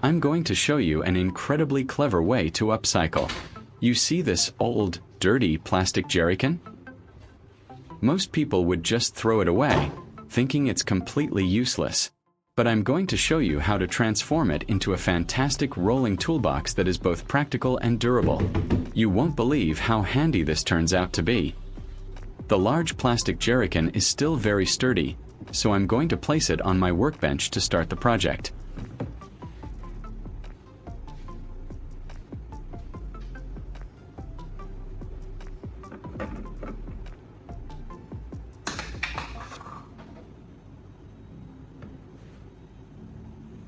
I'm going to show you an incredibly clever way to upcycle. You see this old, dirty plastic jerrycan? Most people would just throw it away, thinking it's completely useless. But I'm going to show you how to transform it into a fantastic rolling toolbox that is both practical and durable. You won't believe how handy this turns out to be. The large plastic jerrycan is still very sturdy, so I'm going to place it on my workbench to start the project.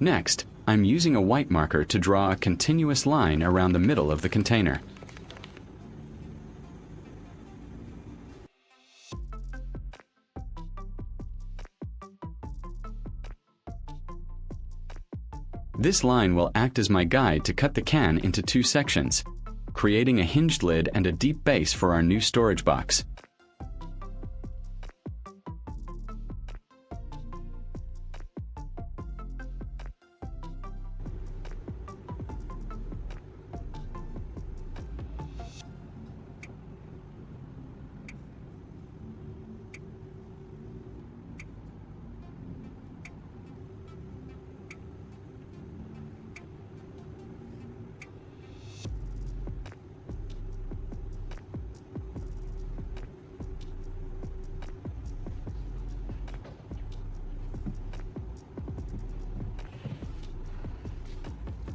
Next, I'm using a white marker to draw a continuous line around the middle of the container. This line will act as my guide to cut the can into two sections, creating a hinged lid and a deep base for our new storage box.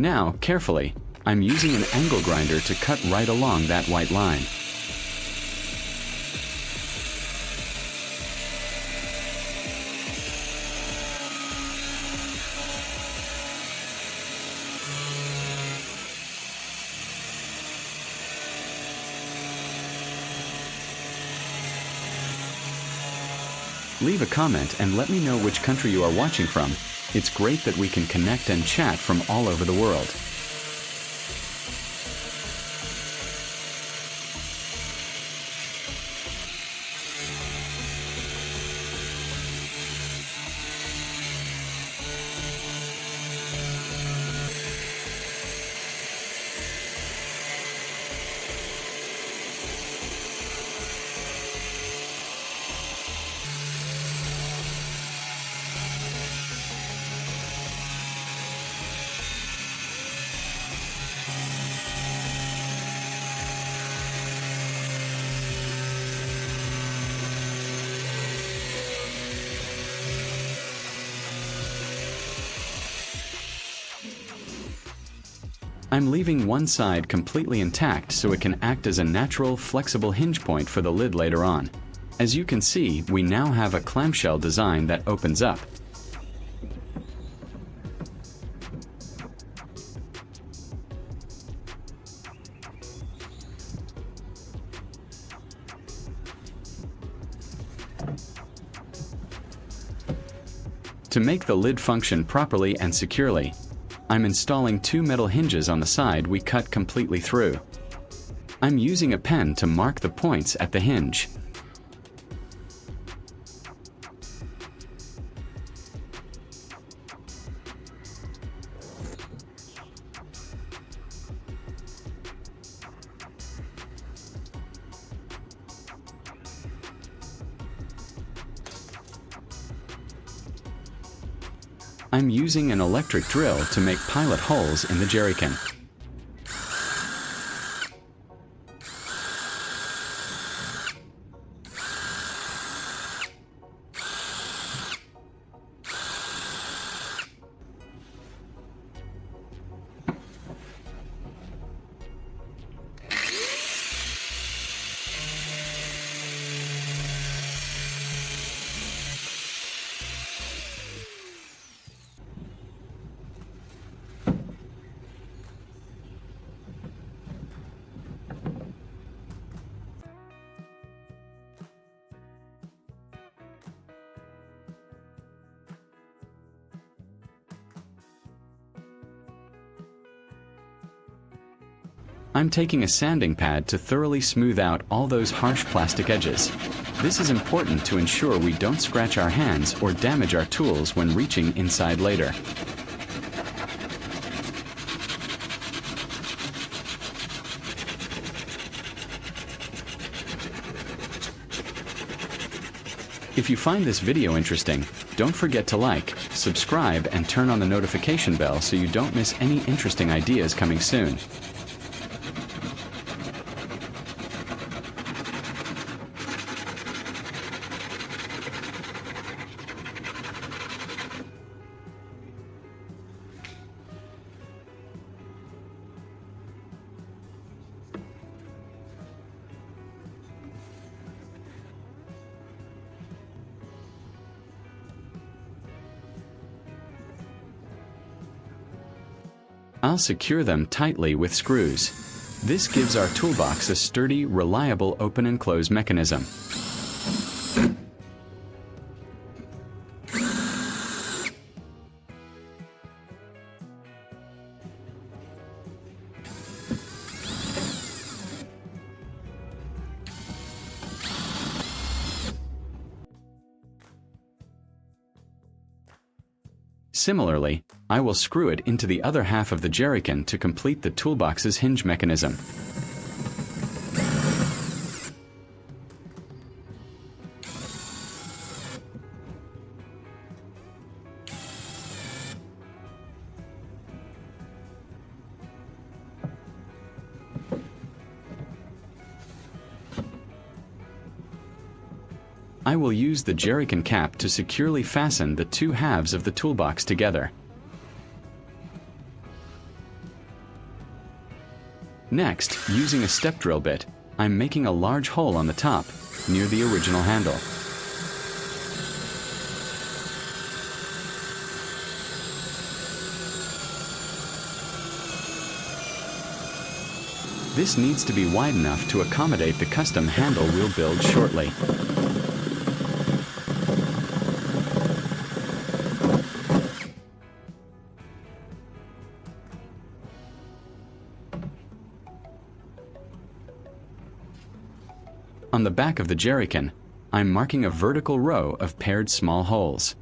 Now, carefully, I'm using an angle grinder to cut right along that white line. Leave a comment and let me know which country you are watching from. It's great that we can connect and chat from all over the world. I'm leaving one side completely intact so it can act as a natural, flexible hinge point for the lid later on. As you can see, we now have a clamshell design that opens up. To make the lid function properly and securely, I'm installing two metal hinges on the side we cut completely through. I'm using a pen to mark the points at the hinge. I'm using an electric drill to make pilot holes in the jerrycan. I'm taking a sanding pad to thoroughly smooth out all those harsh plastic edges. This is important to ensure we don't scratch our hands or damage our tools when reaching inside later. If you find this video interesting, don't forget to like, subscribe, and turn on the notification bell so you don't miss any interesting ideas coming soon. I'll secure them tightly with screws. This gives our toolbox a sturdy, reliable open and close mechanism. Similarly, I will screw it into the other half of the jerrycan to complete the toolbox's hinge mechanism. I will use the jerrycan cap to securely fasten the two halves of the toolbox together. Next, using a step drill bit, I'm making a large hole on the top, near the original handle. This needs to be wide enough to accommodate the custom handle we'll build shortly. On the back of the jerrycan, I'm marking a vertical row of paired small holes.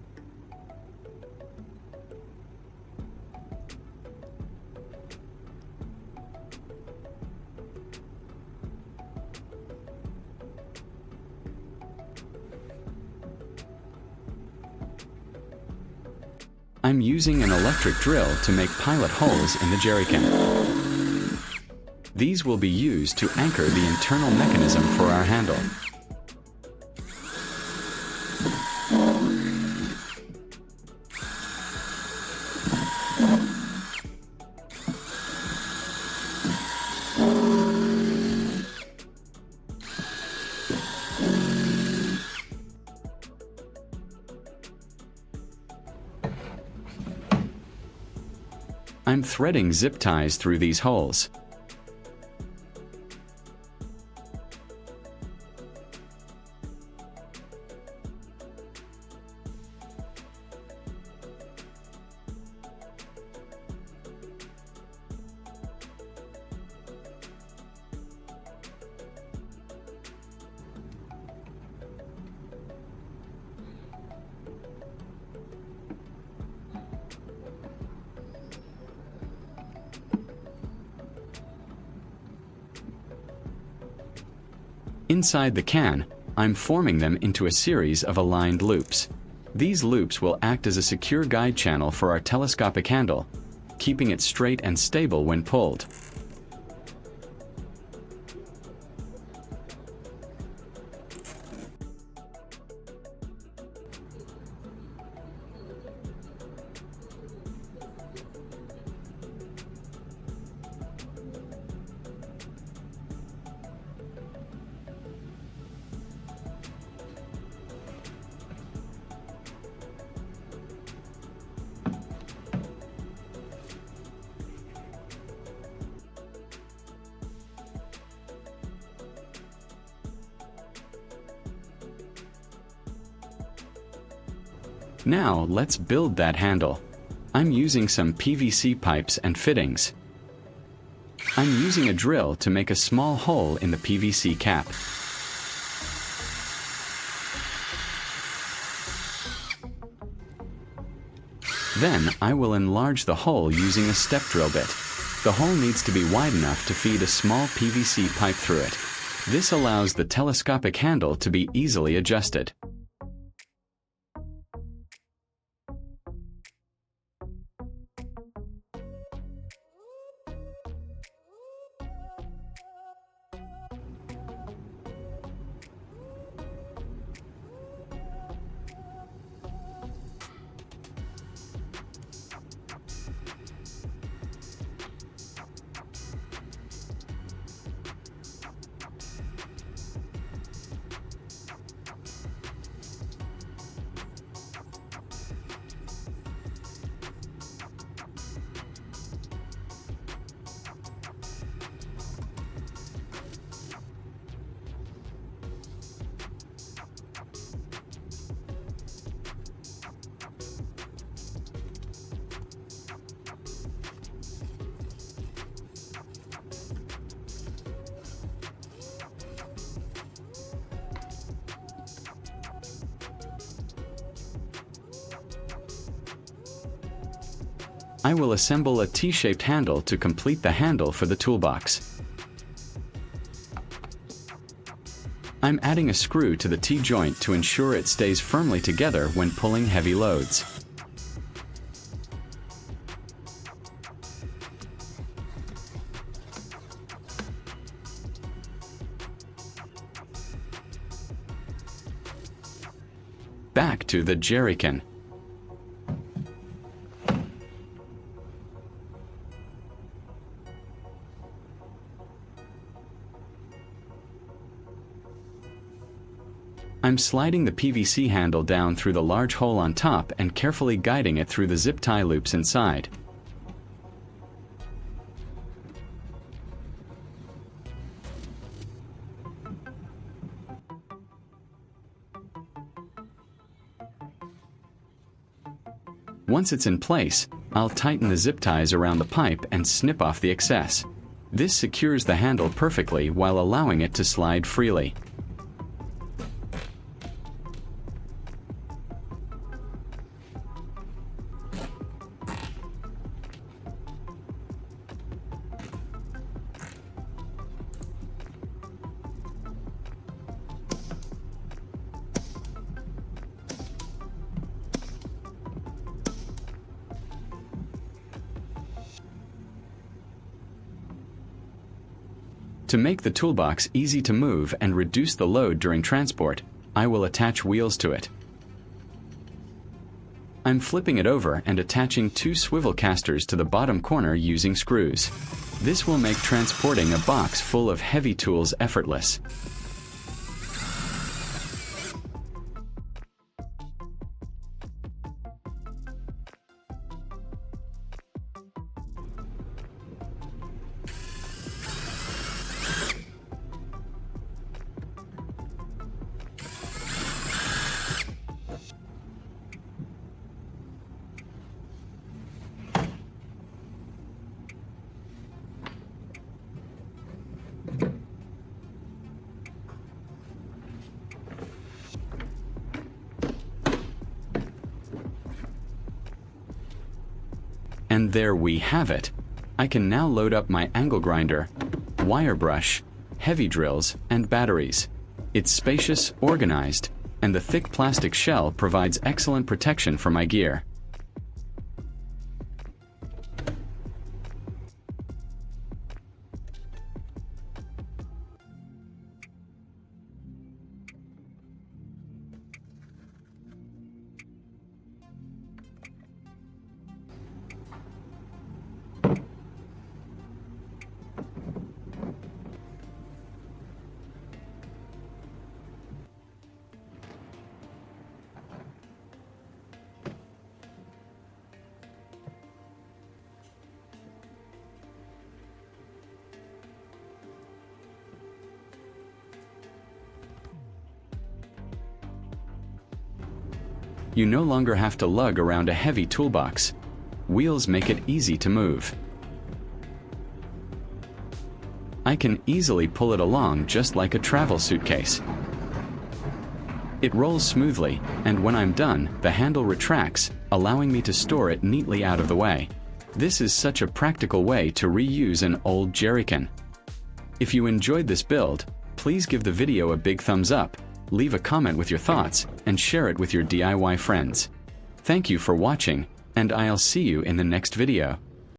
I'm using an electric drill to make pilot holes in the jerrycan. These will be used to anchor the internal mechanism for our handle. I'm threading zip ties through these holes. Inside the can, I'm forming them into a series of aligned loops. These loops will act as a secure guide channel for our telescopic handle, keeping it straight and stable when pulled. Now let's build that handle. I'm using some PVC pipes and fittings. I'm using a drill to make a small hole in the PVC cap. Then I will enlarge the hole using a step drill bit. The hole needs to be wide enough to feed a small PVC pipe through it. This allows the telescopic handle to be easily adjusted. I will assemble a T-shaped handle to complete the handle for the toolbox. I'm adding a screw to the T-joint to ensure it stays firmly together when pulling heavy loads. Back to the jerrycan. I'm sliding the PVC handle down through the large hole on top and carefully guiding it through the zip tie loops inside. Once it's in place, I'll tighten the zip ties around the pipe and snip off the excess. This secures the handle perfectly while allowing it to slide freely. To make the toolbox easy to move and reduce the load during transport, I will attach wheels to it. I'm flipping it over and attaching 2 swivel casters to the bottom corner using screws. This will make transporting a box full of heavy tools effortless. And there we have it. I can now load up my angle grinder, wire brush, heavy drills, and batteries. It's spacious, organized, and the thick plastic shell provides excellent protection for my gear. You no longer have to lug around a heavy toolbox. Wheels make it easy to move. I can easily pull it along just like a travel suitcase. It rolls smoothly, and when I'm done, the handle retracts, allowing me to store it neatly out of the way. This is such a practical way to reuse an old jerrycan. If you enjoyed this build, please give the video a big thumbs up, leave a comment with your thoughts, and share it with your DIY friends. Thank you for watching, and I'll see you in the next video.